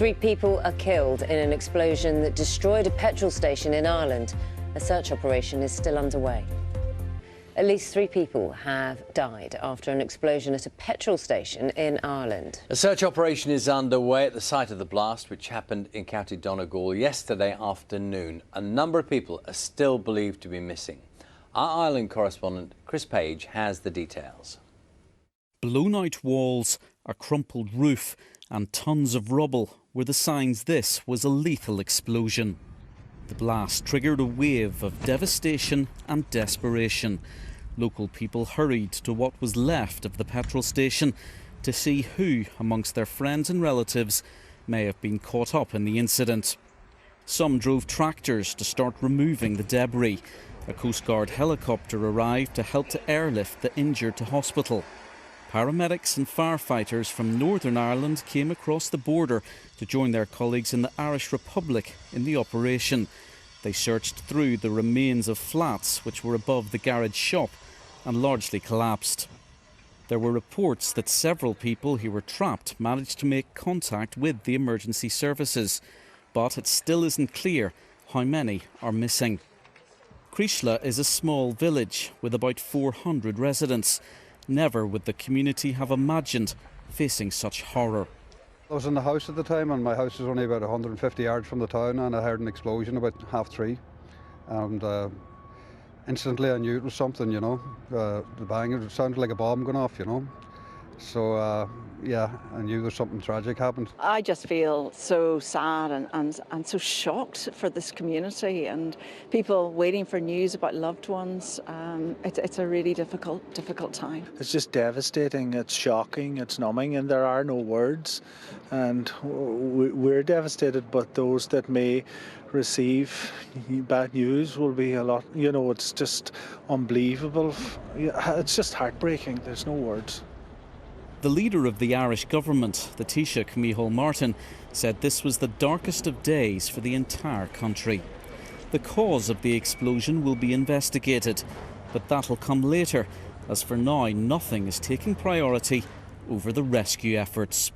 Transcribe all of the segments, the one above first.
3 people are killed in an explosion that destroyed a petrol station in Ireland. A search operation is still underway. At least 3 people have died after an explosion at a petrol station in Ireland. A search operation is underway at the site of the blast, which happened in County Donegal yesterday afternoon. A number of people are still believed to be missing. Our Ireland correspondent Chris Page has the details. Blown out walls, a crumpled roof and tons of rubble were the signs this was a lethal explosion. The blast triggered a wave of devastation and desperation. Local people hurried to what was left of the petrol station to see who amongst their friends and relatives may have been caught up in the incident. Some drove tractors to start removing the debris. A Coast Guard helicopter arrived to help to airlift the injured to hospital. Paramedics and firefighters from Northern Ireland came across the border to join their colleagues in the Irish Republic in the operation. They searched through the remains of flats which were above the garage shop and largely collapsed. There were reports that several people who were trapped managed to make contact with the emergency services, but it still isn't clear how many are missing. Creeslough is a small village with about 400 residents. Never would the community have imagined facing such horror. I was in the house at the time, and my house was only about 150 yards from the town, and I heard an explosion about 3:30. And instantly I knew it was something, you know. The bang, it sounded like a bomb going off, you know. So, yeah, I knew there was something tragic happened. I just feel so sad and so shocked for this community and people waiting for news about loved ones. It's a really difficult time. It's just devastating, it's shocking, it's numbing, and there are no words. And we're devastated, but those that may receive bad news will be a lot, you know, it's just unbelievable. It's just heartbreaking, there's no words. The leader of the Irish government, the Taoiseach Micheál Martin, said this was the darkest of days for the entire country. The cause of the explosion will be investigated, but that'll come later, as for now nothing is taking priority over the rescue efforts.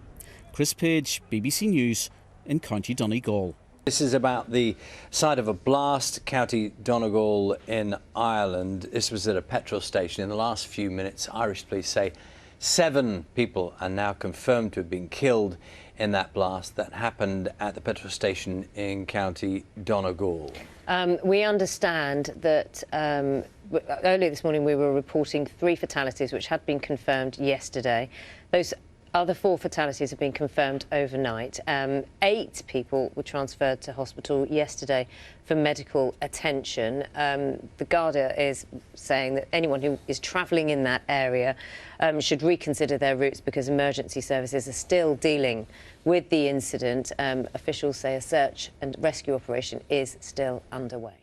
Chris Page, BBC News in County Donegal. This is about the site of a blast, County Donegal in Ireland. This was at a petrol station. In the last few minutes, Irish police say 7 people are now confirmed to have been killed in that blast that happened at the petrol station in County Donegal. We understand that earlier this morning we were reporting 3 fatalities which had been confirmed yesterday. Those other 4 fatalities have been confirmed overnight. 8 people were transferred to hospital yesterday for medical attention. The Garda is saying that anyone who is travelling in that area should reconsider their routes because emergency services are still dealing with the incident. Officials say a search and rescue operation is still underway.